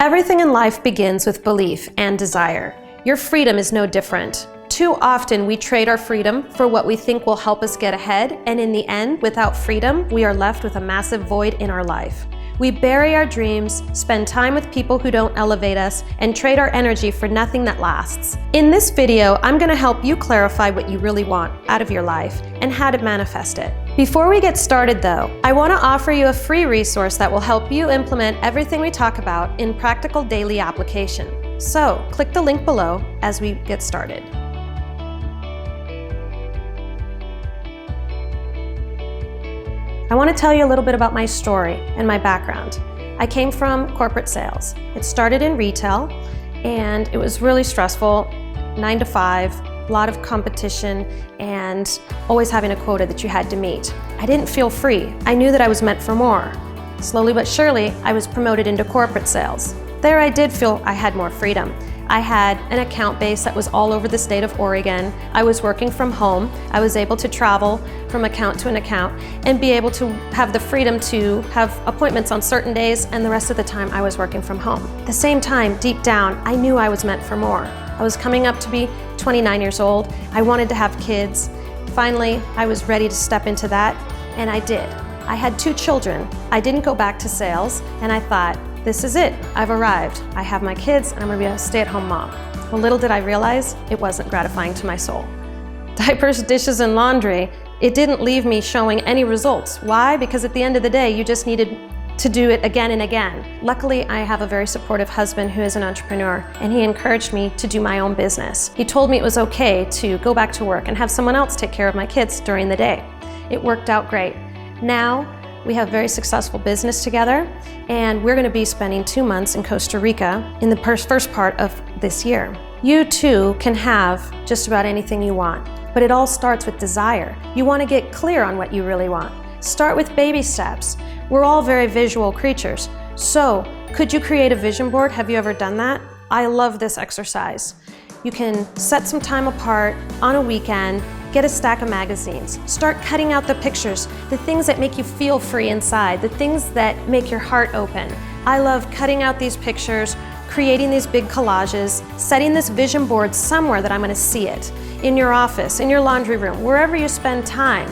Everything in life begins with belief and desire. Your freedom is no different. Too often we trade our freedom for what we think will help us get ahead, and in the end, without freedom, we are left with a massive void in our life. We bury our dreams, spend time with people who don't elevate us, and trade our energy for nothing that lasts. In this video, I'm going to help you clarify what you really want out of your life and how to manifest it. Before we get started though, I want to offer you a free resource that will help you implement everything we talk about in practical daily application. So, click the link below as we get started. I want to tell you a little bit about my story and my background. I came from corporate sales. It started in retail and it was really stressful, 9 to 5, a lot of competition and always having a quota that you had to meet. I didn't feel free. I knew that I was meant for more. Slowly but surely, I was promoted into corporate sales. There I did feel I had more freedom. I had an account base that was all over the state of Oregon. I was working from home. I was able to travel from account to an account and be able to have the freedom to have appointments on certain days, and the rest of the time I was working from home. At the same time, deep down, I knew I was meant for more. I was coming up to be 29 years old. I wanted to have kids. Finally, I was ready to step into that, and I did. I had 2 children. I didn't go back to sales, and I thought, this is it, I've arrived. I have my kids and I'm gonna be a stay-at-home mom. Well, little did I realize it wasn't gratifying to my soul. Diapers, dishes, and laundry, it didn't leave me showing any results. Why? Because at the end of the day, you just needed to do it again and again. Luckily, I have a very supportive husband who is an entrepreneur, and he encouraged me to do my own business. He told me it was okay to go back to work and have someone else take care of my kids during the day. It worked out great. Now, we have a very successful business together, and we're going to be spending 2 months in Costa Rica in the first part of this year. You too can have just about anything you want, but it all starts with desire. You want to get clear on what you really want. Start with baby steps. We're all very visual creatures. So, could you create a vision board? Have you ever done that? I love this exercise. You can set some time apart on a weekend, get a stack of magazines, start cutting out the pictures, the things that make you feel free inside, the things that make your heart open. I love cutting out these pictures, creating these big collages, setting this vision board somewhere that I'm gonna see it. In your office, in your laundry room, wherever you spend time.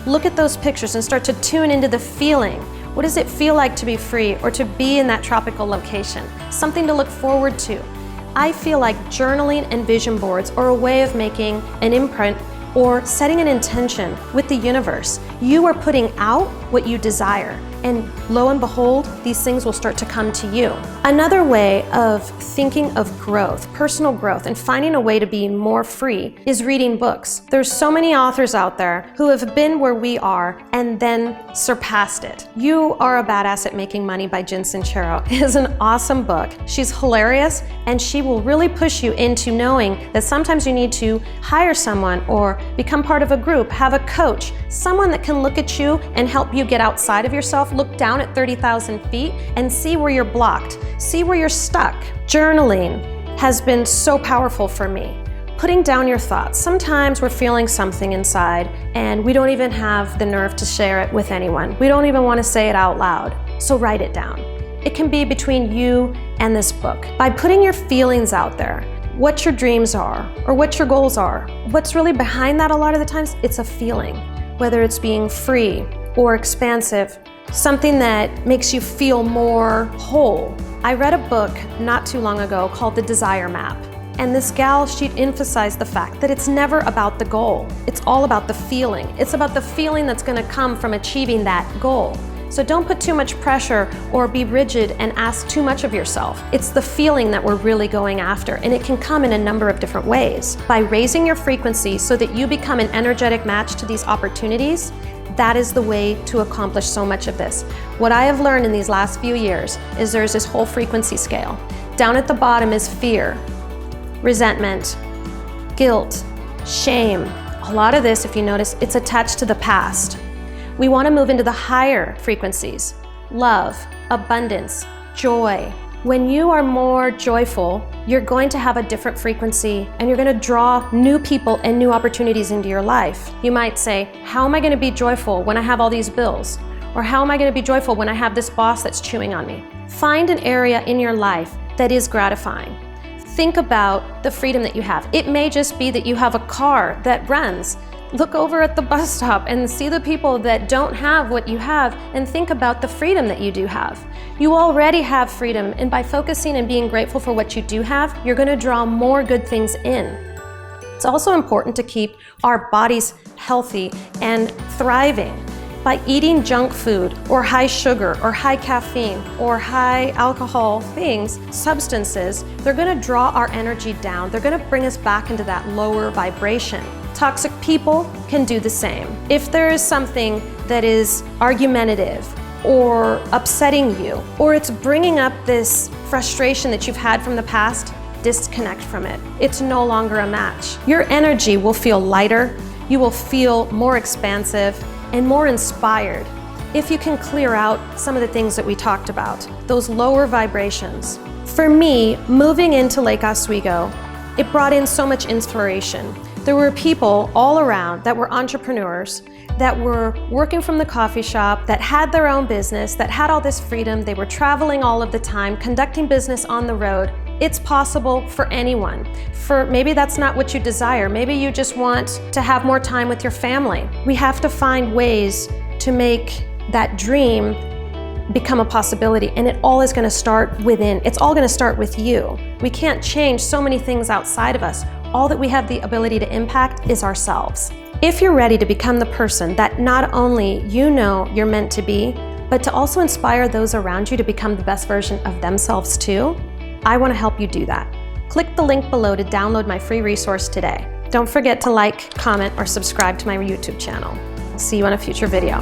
Look at those pictures and start to tune into the feeling. What does it feel like to be free or to be in that tropical location? Something to look forward to. I feel like journaling and vision boards are a way of making an imprint or setting an intention with the universe. You are putting out what you desire, and lo and behold, these things will start to come to you. Another way of thinking of growth, personal growth, and finding a way to be more free is reading books. There's so many authors out there who have been where we are and then surpassed it. You Are a Badass at Making Money by Jen Sincero is an awesome book. She's hilarious, and she will really push you into knowing that sometimes you need to hire someone or become part of a group, have a coach, someone that can look at you and help you get outside of yourself, look down at 30,000 feet and see where you're blocked, see where you're stuck. Journaling has been so powerful for me. Putting down your thoughts. Sometimes we're feeling something inside and we don't even have the nerve to share it with anyone. We don't even want to say it out loud. So write it down. It can be between you and this book. By putting your feelings out there, what your dreams are or what your goals are, what's really behind that a lot of the times, it's a feeling. Whether it's being free or expansive, something that makes you feel more whole. I read a book not too long ago called The Desire Map. And this gal, she emphasized the fact that it's never about the goal. It's all about the feeling. It's about the feeling that's gonna come from achieving that goal. So don't put too much pressure or be rigid and ask too much of yourself. It's the feeling that we're really going after, and it can come in a number of different ways. By raising your frequency so that you become an energetic match to these opportunities, that is the way to accomplish so much of this. What I have learned in these last few years is there's this whole frequency scale. Down at the bottom is fear, resentment, guilt, shame. A lot of this, if you notice, it's attached to the past. We want to move into the higher frequencies. Love, abundance, joy. When you are more joyful, you're going to have a different frequency and you're going to draw new people and new opportunities into your life. You might say, how am I going to be joyful when I have all these bills? Or how am I going to be joyful when I have this boss that's chewing on me? Find an area in your life that is gratifying. Think about the freedom that you have. It may just be that you have a car that runs. Look over at the bus stop and see the people that don't have what you have and think about the freedom that you do have. You already have freedom, and by focusing and being grateful for what you do have, you're going to draw more good things in. It's also important to keep our bodies healthy and thriving. By eating junk food or high sugar or high caffeine or high alcohol things, substances, they're going to draw our energy down. They're going to bring us back into that lower vibration. Toxic people can do the same. If there is something that is argumentative or upsetting you, or it's bringing up this frustration that you've had from the past, disconnect from it. It's no longer a match. Your energy will feel lighter, you will feel more expansive and more inspired if you can clear out some of the things that we talked about, those lower vibrations. For me, moving into Lake Oswego, it brought in so much inspiration. There were people all around that were entrepreneurs, that were working from the coffee shop, that had their own business, that had all this freedom. They were traveling all of the time, conducting business on the road. It's possible for anyone. Maybe that's not what you desire. Maybe you just want to have more time with your family. We have to find ways to make that dream become a possibility, and it all is going to start within. It's all going to start with you. We can't change so many things outside of us. All that we have the ability to impact is ourselves. If you're ready to become the person that not only you know you're meant to be, but to also inspire those around you to become the best version of themselves too, I want to help you do that. Click the link below to download my free resource today. Don't forget to like, comment, or subscribe to my YouTube channel. I'll see you on a future video.